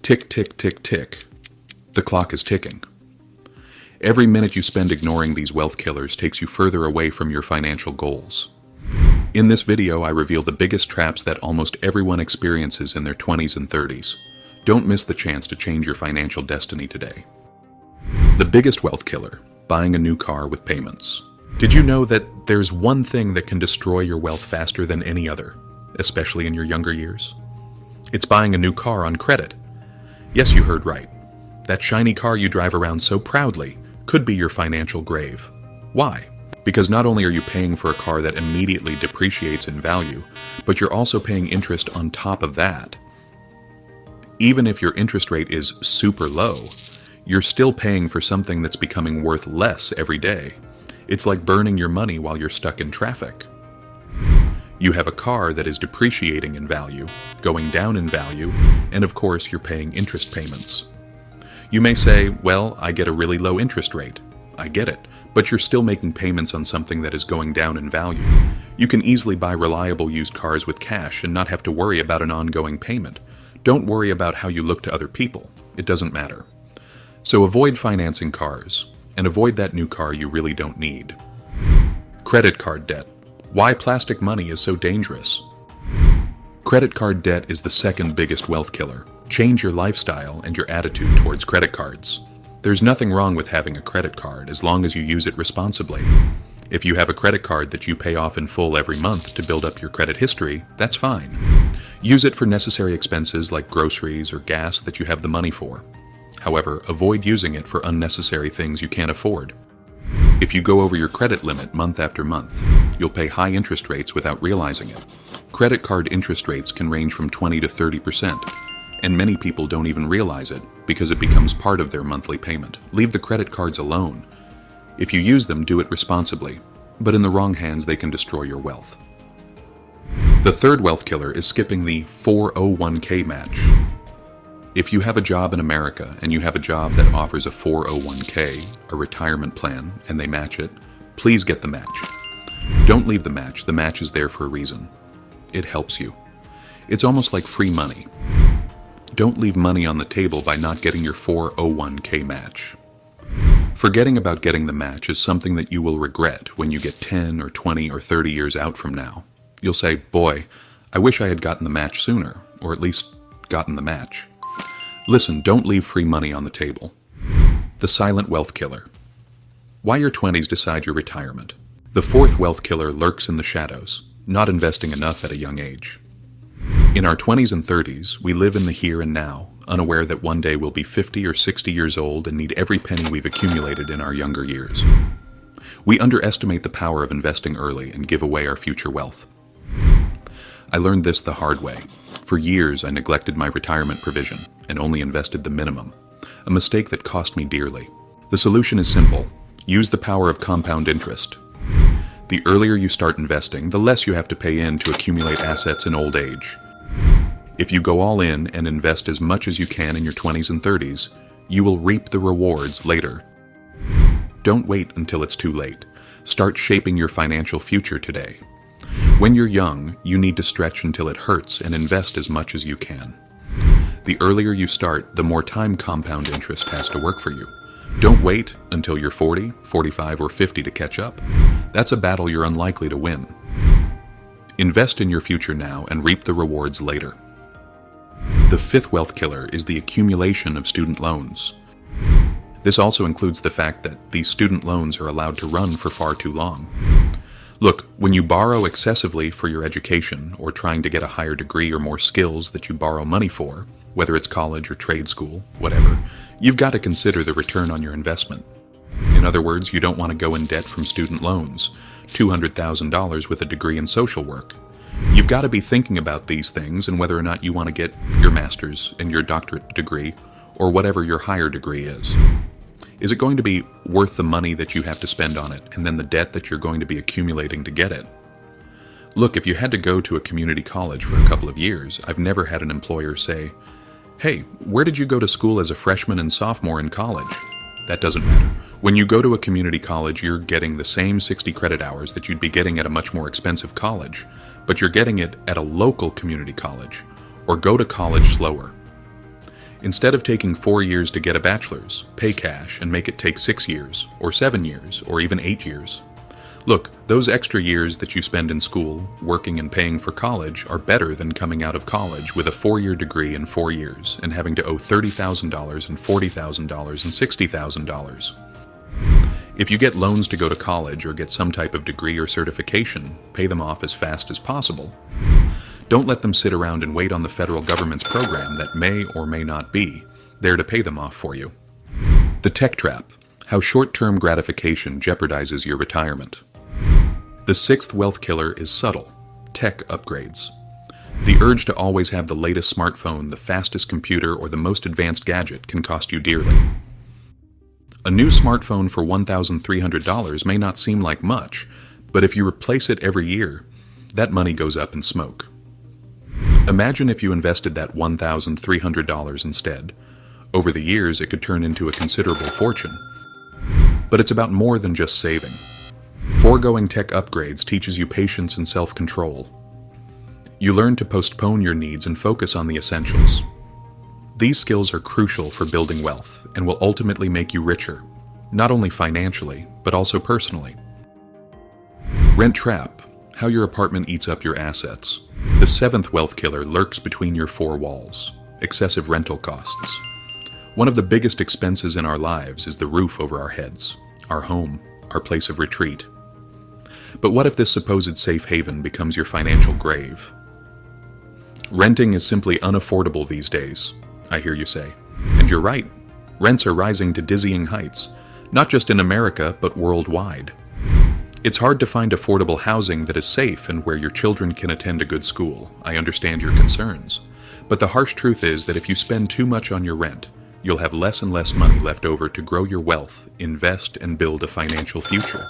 Tick, tick, tick, tick. The clock is ticking. Every minute you spend ignoring these wealth killers takes you further away from your financial goals. In this video, I reveal the biggest traps that almost everyone experiences in their 20s and 30s. Don't miss the chance to change your financial destiny today. The biggest wealth killer: buying a new car with payments. Did you know that there's one thing that can destroy your wealth faster than any other, especially in your younger years? It's buying a new car on credit. Yes, you heard right. That shiny car you drive around so proudly could be your financial grave. Why? Because not only are you paying for a car that immediately depreciates in value, but you're also paying interest on top of that. Even if your interest rate is super low, you're still paying for something that's becoming worth less every day. It's like burning your money while you're stuck in traffic. You have a car that is depreciating in value, going down in value, and of course you're paying interest payments. You may say, well, I get a really low interest rate. I get it, but you're still making payments on something that is going down in value. You can easily buy reliable used cars with cash and not have to worry about an ongoing payment. Don't worry about how you look to other people. It doesn't matter. So avoid financing cars, and avoid that new car you really don't need. Credit card debt. Why plastic money is so dangerous. Credit card debt is the second biggest wealth killer. Change your lifestyle and your attitude towards credit cards. There's nothing wrong with having a credit card as long as you use it responsibly. If you have a credit card that you pay off in full every month to build up your credit history, that's fine. Use it for necessary expenses like groceries or gas that you have the money for. However, avoid using it for unnecessary things you can't afford. If you go over your credit limit month after month, you'll pay high interest rates without realizing it. Credit card interest rates can range from 20 to 30%, and many people don't even realize it because it becomes part of their monthly payment. Leave the credit cards alone. If you use them, do it responsibly, but in the wrong hands they can destroy your wealth. The third wealth killer is skipping the 401k match. If you have a job in America and you have a job that offers a 401k, a retirement plan, and they match it, please get the match. Don't leave the match. The match is there for a reason. It helps you. It's almost like free money. Don't leave money on the table by not getting your 401k match. Forgetting about getting the match is something that you will regret when you get 10 or 20 or 30 years out from now. You'll say, boy, I wish I had gotten the match sooner, or at least gotten the match. Listen, don't leave free money on the table. The silent wealth killer. Why your 20s decide your retirement. The fourth wealth killer lurks in the shadows, not investing enough at a young age. In our 20s and 30s, we live in the here and now, unaware that one day we'll be 50 or 60 years old and need every penny we've accumulated in our younger years. We underestimate the power of investing early and give away our future wealth. I learned this the hard way. For years, I neglected my retirement provision and only invested the minimum, a mistake that cost me dearly. The solution is simple. Use the power of compound interest. The earlier you start investing, the less you have to pay in to accumulate assets in old age. If you go all in and invest as much as you can in your 20s and 30s, you will reap the rewards later. Don't wait until it's too late. Start shaping your financial future today. When you're young, you need to stretch until it hurts and invest as much as you can. The earlier you start, the more time compound interest has to work for you. Don't wait until you're 40, 45, or 50 to catch up. That's a battle you're unlikely to win. Invest in your future now and reap the rewards later. The fifth wealth killer is the accumulation of student loans. This also includes the fact that these student loans are allowed to run for far too long. Look, when you borrow excessively for your education or trying to get a higher degree or more skills that you borrow money for, whether it's college or trade school, whatever, you've got to consider the return on your investment. In other words, you don't want to go in debt from student loans, $200,000 with a degree in social work. You've got to be thinking about these things and whether or not you want to get your master's and your doctorate degree or whatever your higher degree is. Is it going to be worth the money that you have to spend on it and then the debt that you're going to be accumulating to get it? Look, if you had to go to a community college for a couple of years, I've never had an employer say, hey, where did you go to school as a freshman and sophomore in college? That doesn't matter. When you go to a community college, you're getting the same 60 credit hours that you'd be getting at a much more expensive college, but you're getting it at a local community college, or go to college slower. Instead of taking 4 years to get a bachelor's, pay cash and make it take 6 years, or 7 years, or even 8 years. Look, those extra years that you spend in school, working and paying for college are better than coming out of college with a 4-year degree in 4 years and having to owe $30,000 and $40,000 and $60,000. If you get loans to go to college or get some type of degree or certification, pay them off as fast as possible. Don't let them sit around and wait on the federal government's program that may or may not be there to pay them off for you. The tech trap: how short-term gratification jeopardizes your retirement. The sixth wealth killer is subtle: tech upgrades. The urge to always have the latest smartphone, the fastest computer, or the most advanced gadget can cost you dearly. A new smartphone for $1,300 may not seem like much, but if you replace it every year, that money goes up in smoke. Imagine if you invested that $1,300 instead. Over the years, it could turn into a considerable fortune. But it's about more than just saving. Foregoing tech upgrades teaches you patience and self-control. You learn to postpone your needs and focus on the essentials. These skills are crucial for building wealth and will ultimately make you richer, not only financially, but also personally. Rent trap: how your apartment eats up your assets. The seventh wealth killer lurks between your four walls: excessive rental costs. One of the biggest expenses in our lives is the roof over our heads, our home, our place of retreat. But what if this supposed safe haven becomes your financial grave? Renting is simply unaffordable these days, I hear you say. And you're right. Rents are rising to dizzying heights, not just in America, but worldwide. It's hard to find affordable housing that is safe and where your children can attend a good school. I understand your concerns. But the harsh truth is that if you spend too much on your rent, you'll have less and less money left over to grow your wealth, invest, and build a financial future.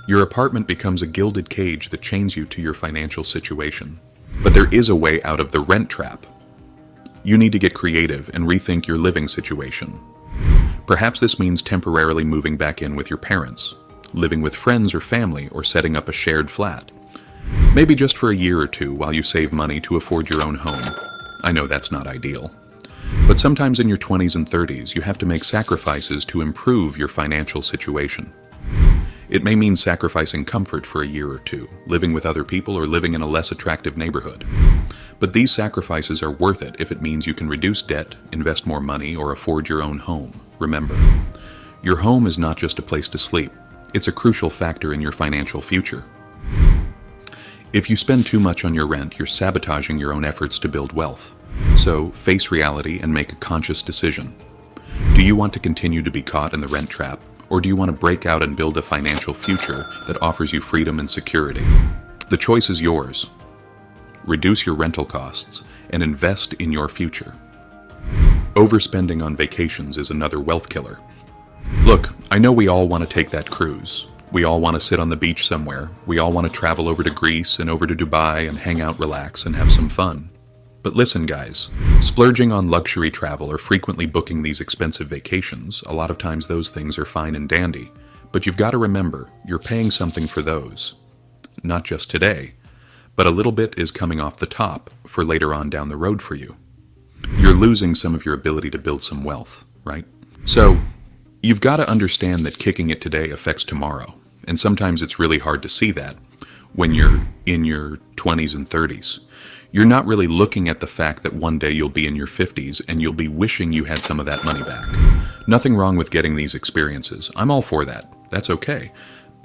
Your apartment becomes a gilded cage that chains you to your financial situation. But there is a way out of the rent trap. You need to get creative and rethink your living situation. Perhaps this means temporarily moving back in with your parents, living with friends or family, or setting up a shared flat. Maybe just for a year or two while you save money to afford your own home. I know that's not ideal. But sometimes in your 20s and 30s, you have to make sacrifices to improve your financial situation. It may mean sacrificing comfort for a year or two, living with other people, or living in a less attractive neighborhood. But these sacrifices are worth it if it means you can reduce debt, invest more money, or afford your own home. Remember, your home is not just a place to sleep. It's a crucial factor in your financial future. If you spend too much on your rent, you're sabotaging your own efforts to build wealth. So, face reality and make a conscious decision. Do you want to continue to be caught in the rent trap, or do you want to break out and build a financial future that offers you freedom and security? The choice is yours. Reduce your rental costs and invest in your future. Overspending on vacations is another wealth killer. Look, I know we all want to take that cruise. We all want to sit on the beach somewhere. We all want to travel over to Greece and over to Dubai and hang out, relax, and have some fun. But listen, guys, splurging on luxury travel or frequently booking these expensive vacations, a lot of times those things are fine and dandy. But you've got to remember, you're paying something for those. Not just today, but a little bit is coming off the top for later on down the road for you. You're losing some of your ability to build some wealth, right? So, you've got to understand that kicking it today affects tomorrow. And sometimes it's really hard to see that when you're in your 20s and 30s. You're not really looking at the fact that one day you'll be in your 50s and you'll be wishing you had some of that money back. Nothing wrong with getting these experiences. I'm all for that. That's okay.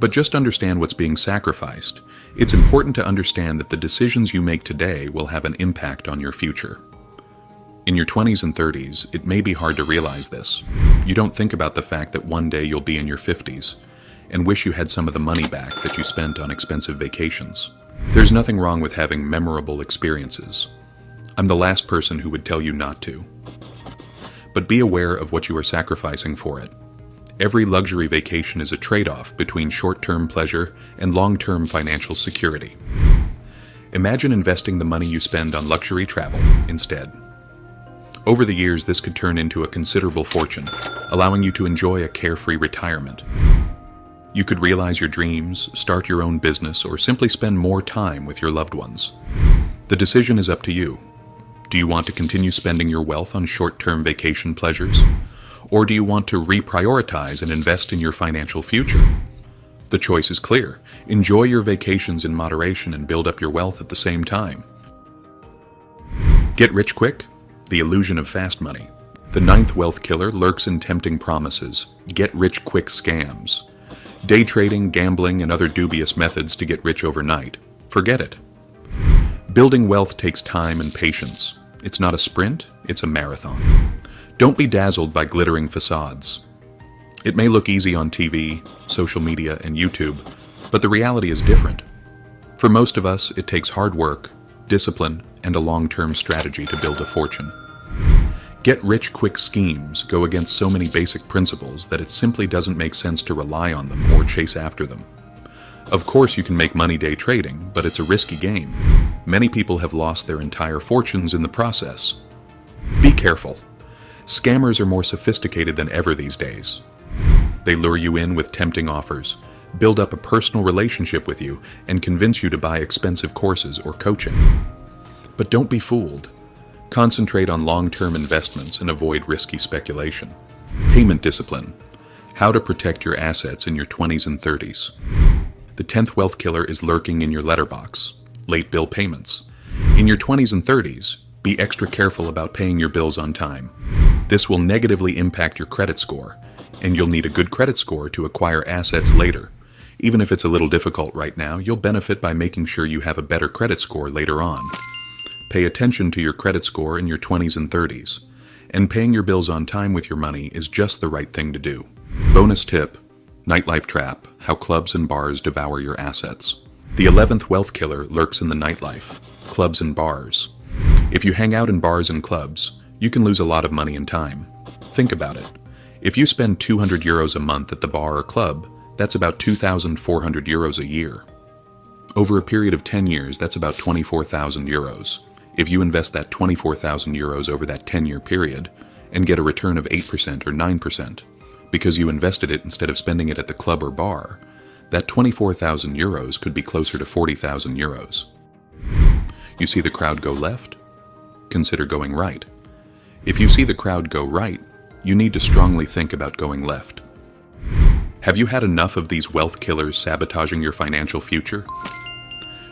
But just understand what's being sacrificed. It's important to understand that the decisions you make today will have an impact on your future. In your 20s and 30s, it may be hard to realize this. You don't think about the fact that one day you'll be in your 50s and wish you had some of the money back that you spent on expensive vacations. There's nothing wrong with having memorable experiences. I'm the last person who would tell you not to. But be aware of what you are sacrificing for it. Every luxury vacation is a trade-off between short-term pleasure and long-term financial security. Imagine investing the money you spend on luxury travel instead. Over the years, this could turn into a considerable fortune, allowing you to enjoy a carefree retirement. You could realize your dreams, start your own business, or simply spend more time with your loved ones. The decision is up to you. Do you want to continue spending your wealth on short-term vacation pleasures? Or do you want to reprioritize and invest in your financial future? The choice is clear. Enjoy your vacations in moderation and build up your wealth at the same time. Get rich quick? The illusion of fast money. The ninth wealth killer lurks in tempting promises, get-rich-quick scams. Day trading, gambling, and other dubious methods to get rich overnight. Forget it. Building wealth takes time and patience. It's not a sprint, it's a marathon. Don't be dazzled by glittering facades. It may look easy on TV, social media, and YouTube, but the reality is different. For most of us, it takes hard work, discipline, and a long-term strategy to build a fortune. Get-rich-quick schemes go against so many basic principles that it simply doesn't make sense to rely on them or chase after them. Of course, you can make money day trading, but it's a risky game. Many people have lost their entire fortunes in the process. Be careful. Scammers are more sophisticated than ever these days. They lure you in with tempting offers, build up a personal relationship with you, and convince you to buy expensive courses or coaching. But don't be fooled. Concentrate on long-term investments and avoid risky speculation. Payment discipline. How to protect your assets in your 20s and 30s. The 10th wealth killer is lurking in your letterbox. Late bill payments. In your 20s and 30s, be extra careful about paying your bills on time. This will negatively impact your credit score, and you'll need a good credit score to acquire assets later. Even if it's a little difficult right now, you'll benefit by making sure you have a better credit score later on. Pay attention to your credit score in your 20s and 30s, and paying your bills on time with your money is just the right thing to do. Bonus tip: nightlife trap, how clubs and bars devour your assets. The 11th wealth killer lurks in the nightlife, clubs and bars. If you hang out in bars and clubs, you can lose a lot of money and time. Think about it. If you spend 200 euros a month at the bar or club, that's about 2,400 euros a year. Over a period of 10 years, that's about 24,000 euros. If you invest that 24,000 euros over that 10-year period and get a return of 8% or 9%, because you invested it instead of spending it at the club or bar, that 24,000 euros could be closer to 40,000 euros. You see the crowd go left? Consider going right. If you see the crowd go right, you need to strongly think about going left. Have you had enough of these wealth killers sabotaging your financial future?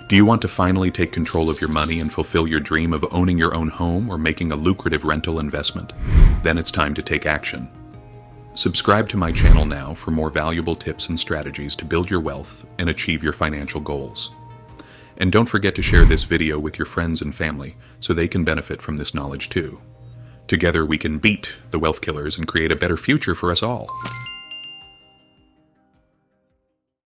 Do you want to finally take control of your money and fulfill your dream of owning your own home or making a lucrative rental investment? Then it's time to take action. Subscribe to my channel now for more valuable tips and strategies to build your wealth and achieve your financial goals. And don't forget to share this video with your friends and family so they can benefit from this knowledge too. Together we can beat the wealth killers and create a better future for us all.